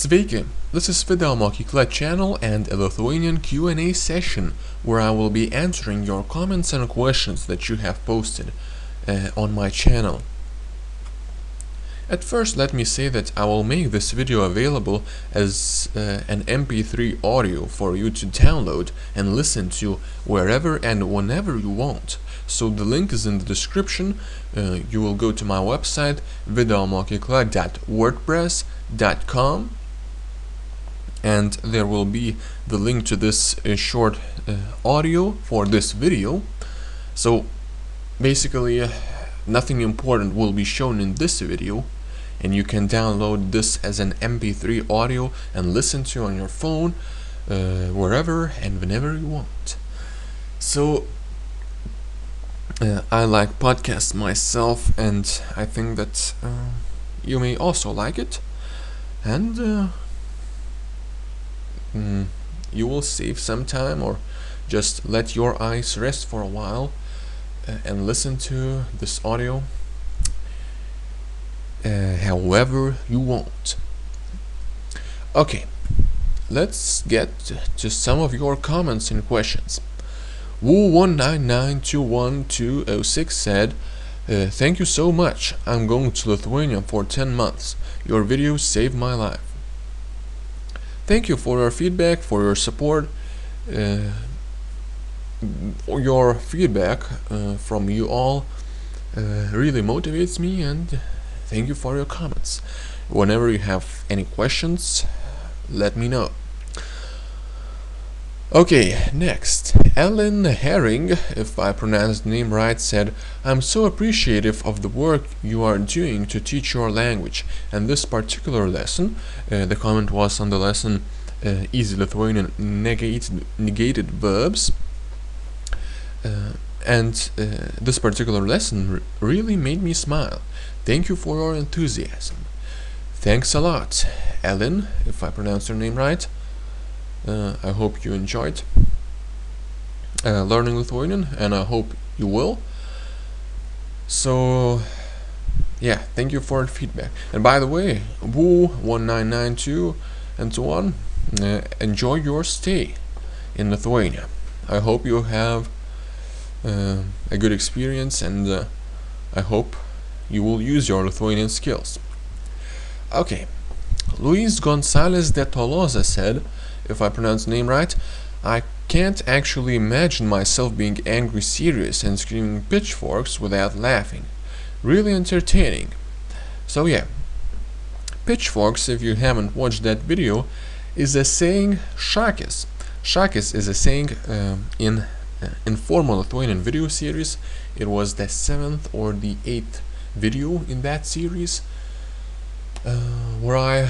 Sveiki! This is Video Mokykla channel and a Lithuanian Q&A session where I will be answering your comments and questions that you have posted on my channel. At first, let me say that I will make this video available as an MP3 audio for you to download and listen to wherever and whenever you want. So the link is in the description. You will go to my website videomokykla.wordpress.com, and there will be the link to this short audio for this video. So basically nothing important will be shown in this video, and you can download this as an MP3 audio and listen to on your phone wherever and whenever you want. So I like podcasts myself, and I think that you may also like it, and you will save some time, or just let your eyes rest for a while and listen to this audio however you want. Okay, let's get to some of your comments and questions. Woo19921206 said, thank you so much. I'm going to Lithuania for 10 months. Your videos saved my life. Thank you for your feedback, for your support. Your feedback from you all really motivates me, and thank you for your comments. Whenever you have any questions, let me know. Okay, next. Ellen Herring, if I pronounced the name right, said, I'm so appreciative of the work you are doing to teach your language. And this particular lesson, the comment was on the lesson Easy Lithuanian Negated Verbs. This particular lesson really made me smile. Thank you for your enthusiasm. Thanks a lot, Ellen, if I pronounced your name right. I hope you enjoyed learning Lithuanian, and I hope you will. So yeah, thank you for the feedback. And by the way, Woo1992 and so on, enjoy your stay in Lithuania. I hope you have a good experience, and I hope you will use your Lithuanian skills. Okay, Luis Gonzalez de Tolosa said, if I pronounce the name right, I can't actually imagine myself being angry serious and screaming pitchforks without laughing. Really entertaining. So yeah, pitchforks, if you haven't watched that video, is a saying šakės. Šakės is a saying in informal Lithuanian video series. It was the 7th or the 8th video in that series where I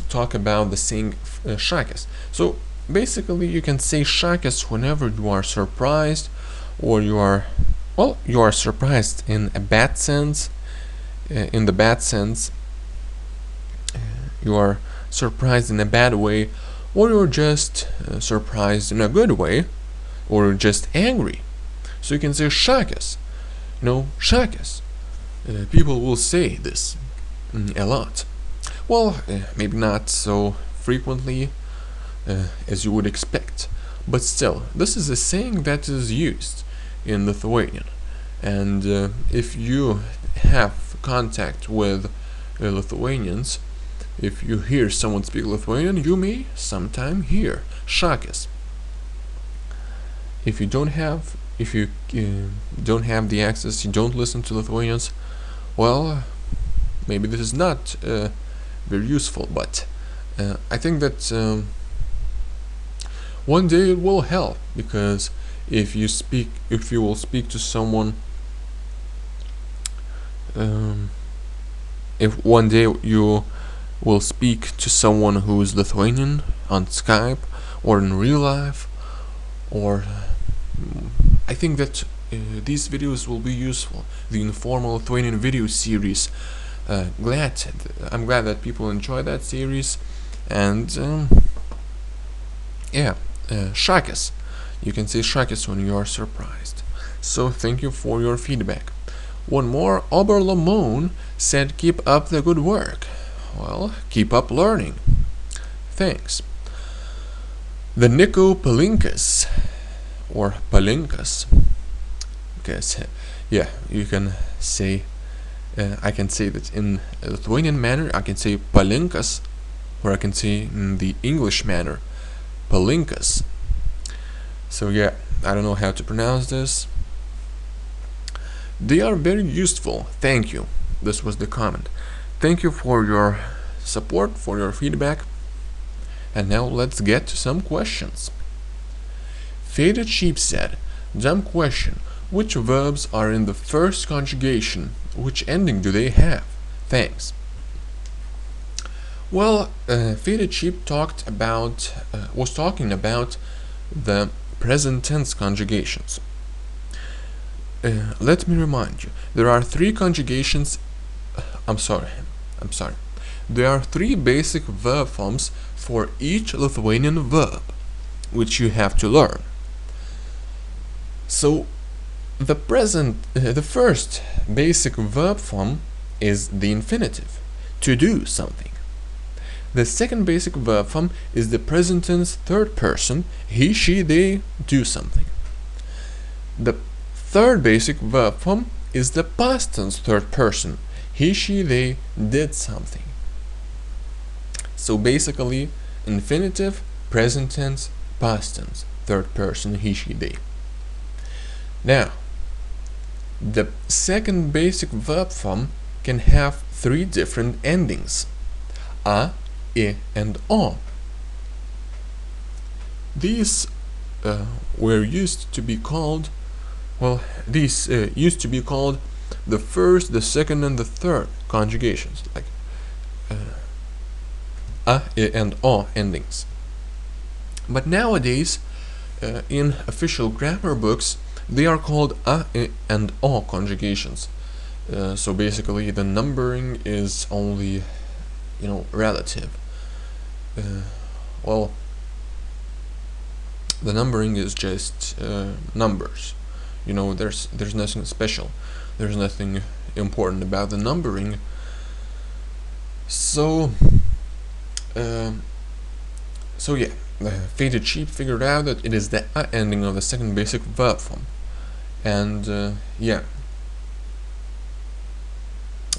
talk about the saying šakės. So basically you can say šakės whenever you are surprised, or you are surprised in a bad sense. In the bad sense, you are surprised in a bad way, or you're just surprised in a good way, or you're just angry. So you can say šakės. Šakės. People will say this a lot. Well, maybe not so frequently as you would expect, but still, this is a saying that is used in Lithuanian, and if you have contact with Lithuanians, if you hear someone speak Lithuanian, you may sometime hear šakės. If you don't have the access, you don't listen to Lithuanians, well, maybe this is not very useful, but I think that one day it will help, because if you will speak to someone, if one day you will speak to someone who is Lithuanian on Skype or in real life, or I think that these videos will be useful. The informal Lithuanian video series. I'm glad that people enjoy that series, and yeah, šakės. You can say šakės when you are surprised. So thank you for your feedback. One more, Oberlamone said, keep up the good work. Well, keep up learning. Thanks. The Nico Palinkas, or Palinkas, because yeah, you can say, I can say that in a Lithuanian manner. I can say Palinkas, or I can say in the English manner, Palinkas. So yeah, I don't know how to pronounce this. They are very useful. Thank you. This was the comment. Thank you for your support, for your feedback. And now let's get to some questions. Faded Sheep said, dumb question. Which verbs are in the first conjugation? Which ending do they have? Thanks. Well, Faded Sheep was talking about the present tense conjugations. Let me remind you, there are three conjugations. I'm sorry. There are three basic verb forms for each Lithuanian verb, which you have to learn. So, the first basic verb form is the infinitive, to do something. The second basic verb form is the present tense third person, he, she, they do something. The third basic verb form is the past tense third person, he, she, they did something. So basically, infinitive, present tense, past tense, third person, he, she, they. Now, the second basic verb form can have three different endings: a, I, and o. These used to be called the first, the second, and the third conjugations, like a, I, and o endings. But nowadays, in official grammar books, they are called a, I, and o conjugations. So basically, the numbering is only, relative. Well, the numbering is just numbers. There's nothing special. There's nothing important about the numbering. So yeah, Faded Sheep figured out that it is the a ending of the second basic verb form, and yeah,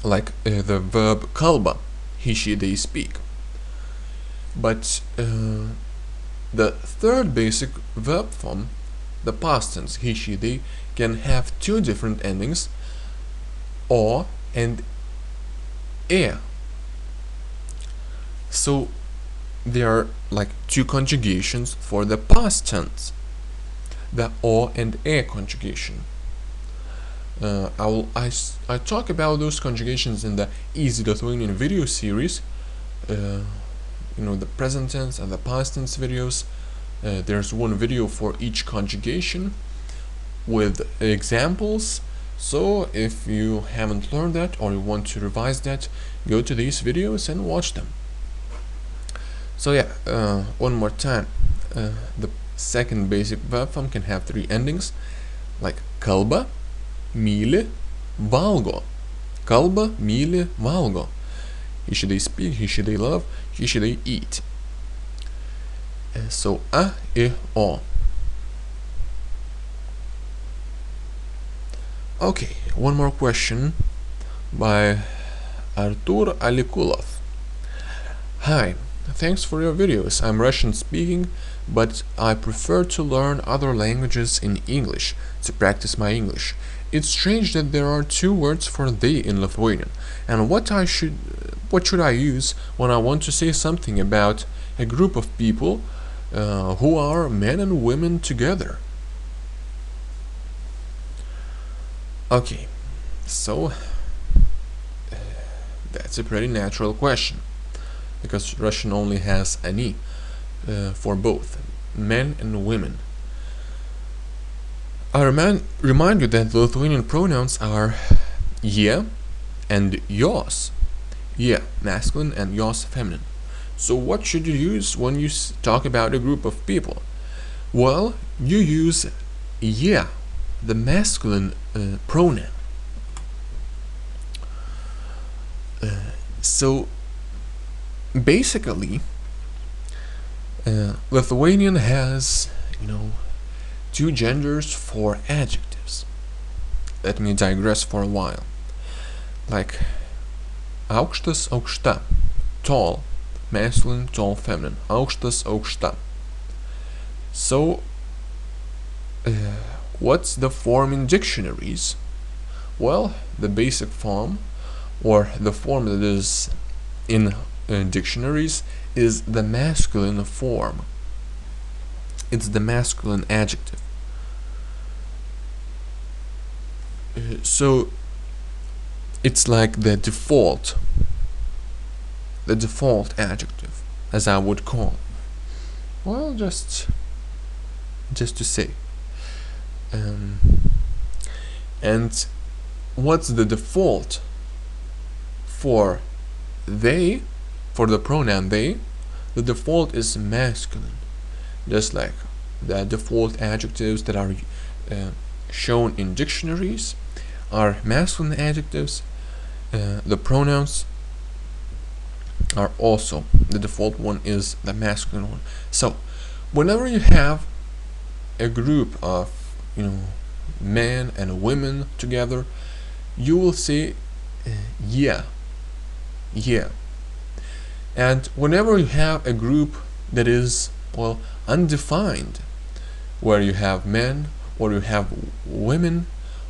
like the verb kalba, he, she, they speak. But the third basic verb form, the past tense, he, she, they, can have two different endings, o and e. So there are like two conjugations for the past tense, the o and e conjugation. I talk about those conjugations in the Easy Lithuanian video series. The present tense and the past tense videos. There's one video for each conjugation with examples. So if you haven't learned that or you want to revise that, go to these videos and watch them. So yeah, one more time. The second basic verb form can have three endings, like kalba, myli, valgo. Kalba, myli, valgo. He, she, they speak, he, she, they love, he, she, they eat. So a, I, o. Okay, one more question by Artur Alikulov. Hi, thanks for your videos. I'm Russian speaking, but I prefer to learn other languages in English to practice my English. It's strange that there are two words for they in Lithuanian, and what should I use when I want to say something about a group of people who are men and women together? Okay, so that's a pretty natural question, because Russian only has an I for both men and women. I remind you that the Lithuanian pronouns are ye and jos. Ye masculine and jos feminine. So what should you use when you talk about a group of people? Well, you use ye, the masculine pronoun. So basically, Lithuanian has, two genders for adjectives. Let me digress for a while. Like aukštas, aukšta, tall, masculine, tall, feminine. Aukštas, aukšta. So, what's the form in dictionaries? Well, the basic form, or the form that is in dictionaries, is the masculine form. It's the masculine adjective. So it's like the default adjective, as I would call. Well, just to say. And what's the default for they, for the pronoun they? The default is masculine, just like the default adjectives that are shown in dictionaries are masculine adjectives. The pronouns are also, the default one is the masculine one. So whenever you have a group of men and women together, you will say yeah. And whenever you have a group that is, well, undefined, where you have men or you have women,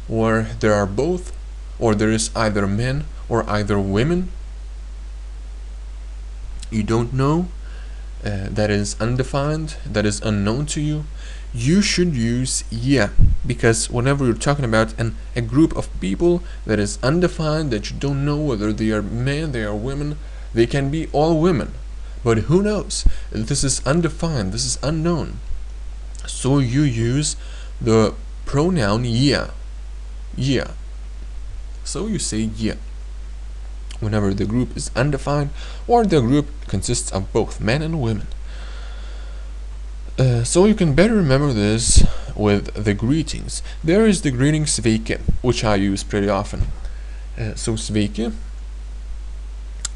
or there are both, or there is either men or either women, you don't know, that is undefined, that is unknown to you, you should use yeah, because whenever you're talking about a group of people that is undefined, that you don't know whether they are men, they are women, they can be all women, but who knows? This is undefined, this is unknown. So you use the pronoun yeah. So you say yeah whenever the group is undefined or the group consists of both men and women. So you can better remember this with the greetings. There is the greeting sveiki, which I use pretty often. So sveiki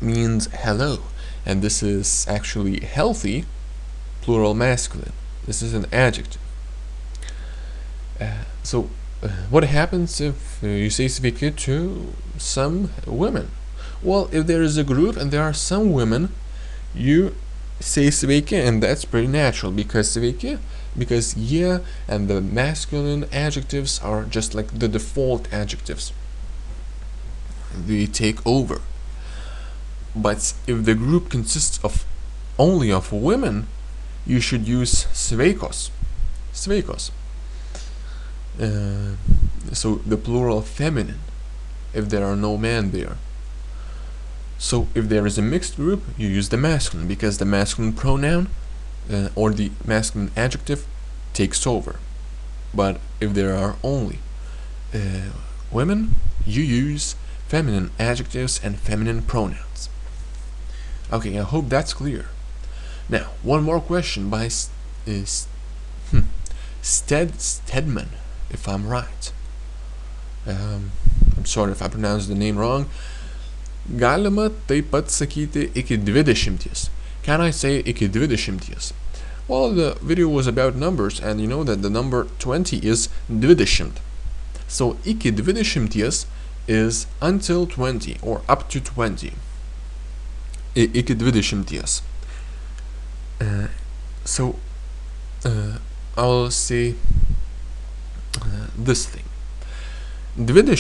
means hello, and this is actually healthy, plural masculine. This is an adjective. So what happens if you say sveiki to some women? Well, if there is a group and there are some women, you say sveiki, and that's pretty natural, because yeah and the masculine adjectives are just like the default adjectives. They take over. But if the group consists of only of women, you should use sveikos. So the plural feminine, if there are no men there. So if there is a mixed group, you use the masculine, because the masculine pronoun or the masculine adjective takes over. But if there are only women, you use feminine adjectives and feminine pronouns. Okay, I hope that's clear. Now, one more question by Stedman, if I'm right. I'm sorry if I pronounced the name wrong. Galima taip pat sakyti iki 20. Can I say iki 20? Well, the video was about numbers, and you know that the number 20 is 20. So iki 20 is until 20 or up to 20. Iki 20. So I'll say this thing. 20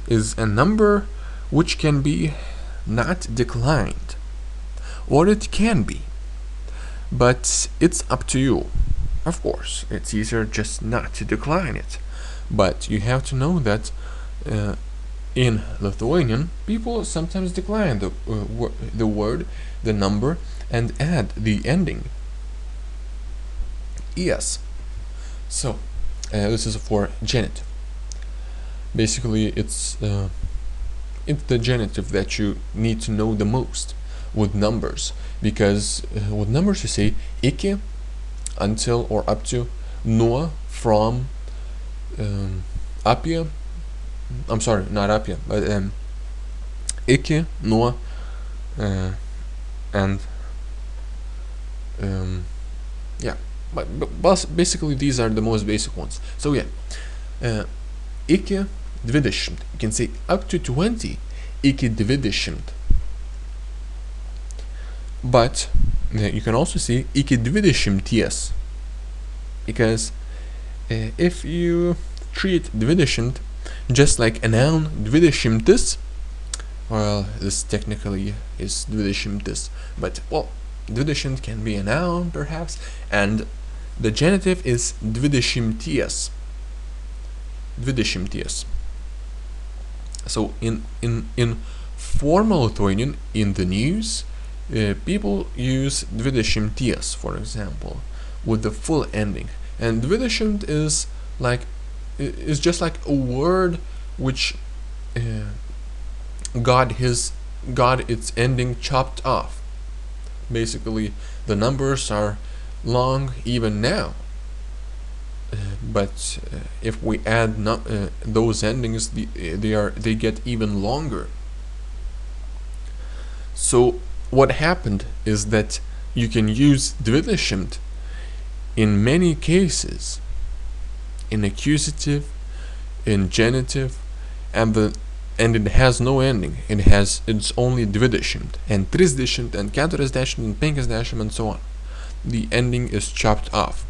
is a number which can be not declined, or it can be, but it's up to you. Of course, it's easier just not to decline it, but you have to know that in Lithuanian, people sometimes decline the word, the number, and add the ending es. So this is for genitive. Basically, it's the genitive that you need to know the most with numbers, because with numbers you say iki, until or up to, nuo, from, I'm sorry, not apie, but iki, nuo, and yeah, but basically these are the most basic ones. So yeah, iki 20, you can say up to 20 iki 20, but you can also say iki 20, because if you treat 20 just like a noun 20, well, this technically is 20, but well, 20 can be a noun perhaps, and the genitive is 20. So in formal Lithuanian, in the news, people use 20, for example, with the full ending, and 20 is just like a word which got its ending chopped off. Basically, the numbers are long even now, but if we add those endings, they get even longer. So what happened is that you can use 20 in many cases, in accusative, in genitive, and it has no ending. It's only 20 and 30 and 40 and 50 and so on. The ending is chopped off,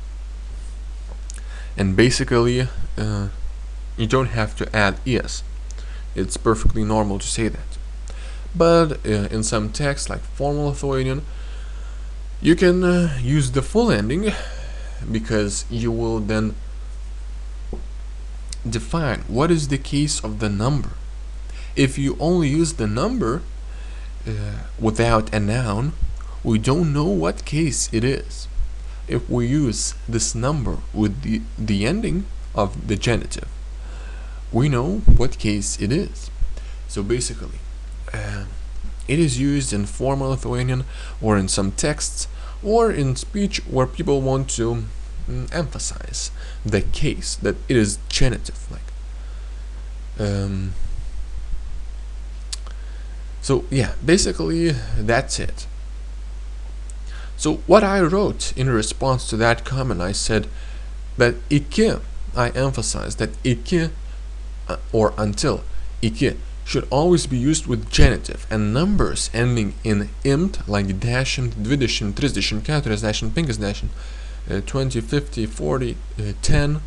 and basically you don't have to add es. It's perfectly normal to say that. But in some texts like formal Lithuanian, you can use the full ending, because you will then define what is the case of the number. If you only use the number without a noun, we don't know what case it is. If we use this number with the ending of the genitive, we know what case it is. So basically, it is used in formal Lithuanian, or in some texts, or in speech where people want to emphasize the case that it is genitive. So yeah, basically that's it. So what I wrote in response to that comment, I said that iki, I emphasize that iki or until iki should always be used with genitive, and numbers ending in imt like 10, 20, 30, 40, 50, 20, 50, 40, 10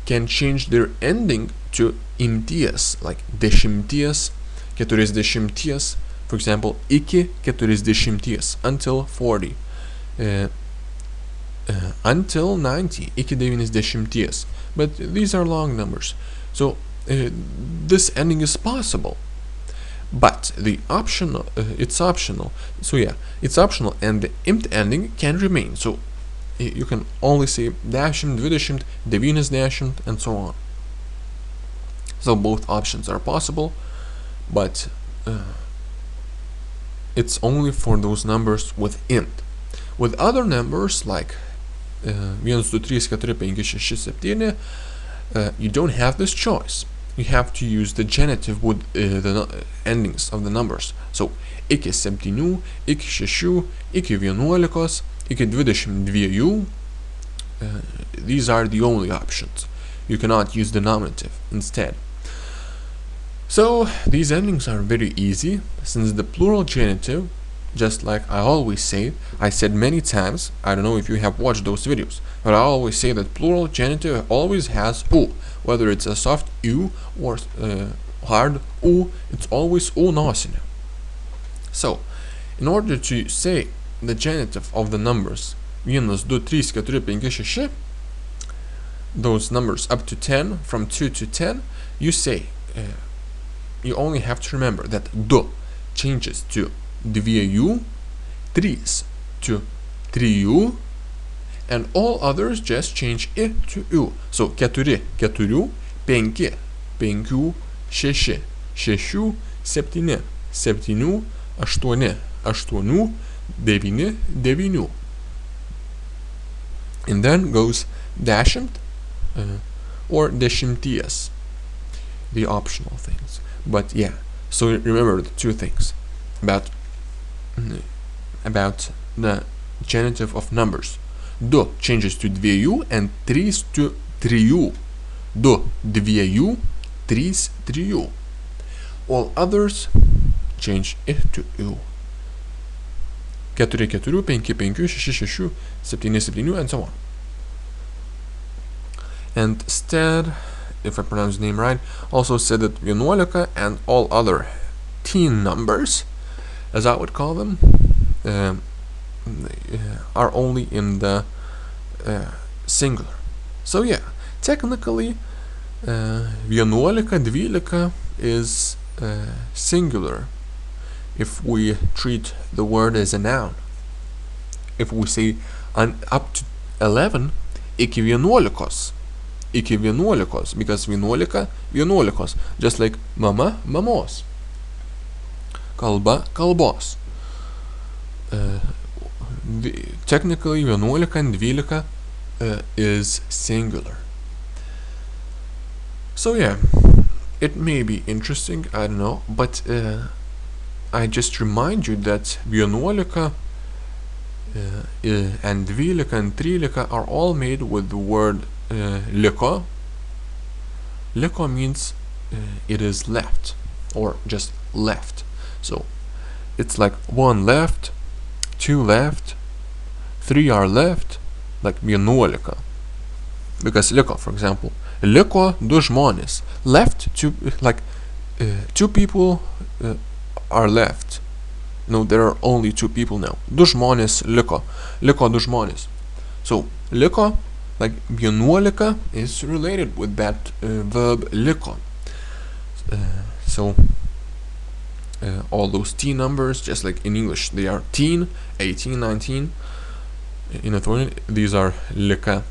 can change their ending to imties, like 10, 40, for example, iki 40, until 40, until 90, iki 90. But these are long numbers, so this ending is possible, but it's optional. So yeah, it's optional, and the imt ending can remain. So you can only say 10, 20, 90, and so on. So both options are possible, but it's only for those numbers with int. With other numbers like 1, 2, 3, 4, 5, 6, 7, you don't have this choice. You have to use the genitive with the endings of the numbers. So iki 7, iki 6, iki 11, iki 22. These are the only options. You cannot use the nominative instead. So these endings are very easy, since the plural genitive, just like I always say, I said many times, I don't know if you have watched those videos, but I always say that plural genitive always has u, whether it's a soft u or hard u, it's always u nosinė. So, in order to say the genitive of the numbers 1, 2, 3, 4, 5, 6, those numbers up to 10, from 2 to 10, you say, you only have to remember that 2 changes to 2, 3 to 3, and all others just change I to U. So 4, 4, 5, 5, 6, 6, 7, 7, 8, 8, 9, 9. And then goes 10 or 10, the optional things. But yeah, so remember the two things about about the genitive of numbers. 2 changes to 2 and 3 to 3. 2 2, 3 3. All others change it to U. 4 4, 5 5, 6 6, 7 7, and so on. And Stead, if I pronounce the name right, also said that 11 and all other teen numbers, as I would call them, are only in the singular. So yeah, technically 11, 12 is singular if we treat the word as a noun. If we say up to 11, iki 11, because 11, just like mama, mamos, kalba, kalbos. Technically 11 and 12 is singular. So yeah, it may be interesting, I don't know, but I just remind you that 11 and 12 and 13 are all made with the word liko. Liko means it is left, or just left. So it's like 1 left, 2 left, 3 are left, like 11. Because liko, for example, liko 2 žmonės. Left, like 2 people are left. No, there are only 2 people now. 2 žmonės liko. Liko 2 žmonės. So liko, like 11, is related with that verb liko. So all those teen numbers, just like in English, they are teen, 18, 19. In Lithuanian, these are lika.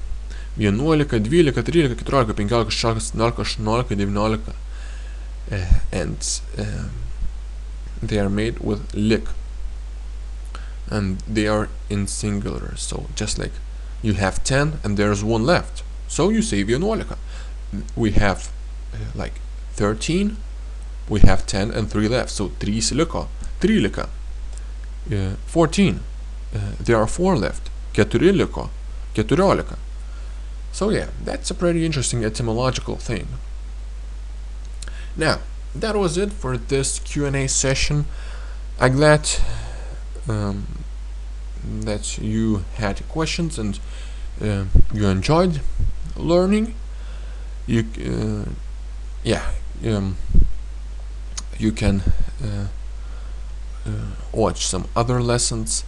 11, 12, 13, 14, 15, 16, 17, 19, and they are made with lik, and they are in singular. So just like you have 10 and there's 1 left, so you say 11. We have like 13, we have 10 and 3 left, so 3 liko, 3 lika. 14, there are 4 left, 4 liko, 14. So yeah, that's a pretty interesting etymological thing. Now, that was it for this Q&A session. I'm glad that you had questions and you enjoyed learning. You can watch some other lessons,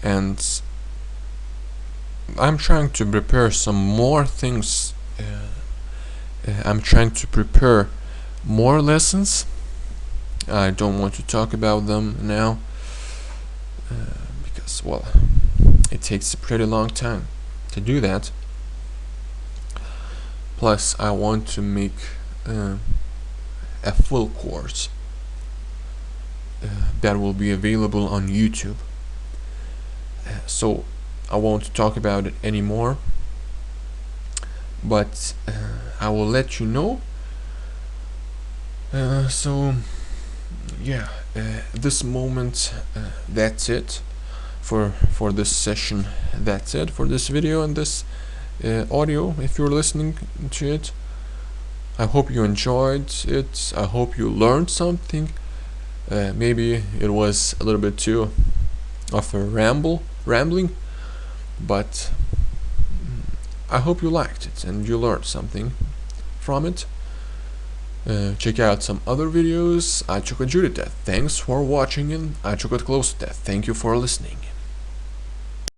and I'm trying to prepare some more things. I'm trying to prepare more lessons. I don't want to talk about them now because, well, it takes a pretty long time to do that. Plus, I want to make a full course that will be available on YouTube. So I won't talk about it anymore, but I will let you know. So yeah, this moment, that's it for this session. That's it for this video and this audio, if you're listening to it. I hope you enjoyed it. I hope you learned something. Maybe it was a little bit too of a rambling, but I hope you liked it and you learned something from it. Check out some other videos. Ačiū kad žiūrite. Thanks for watching, and ačiū kad klausote. Thank you for listening.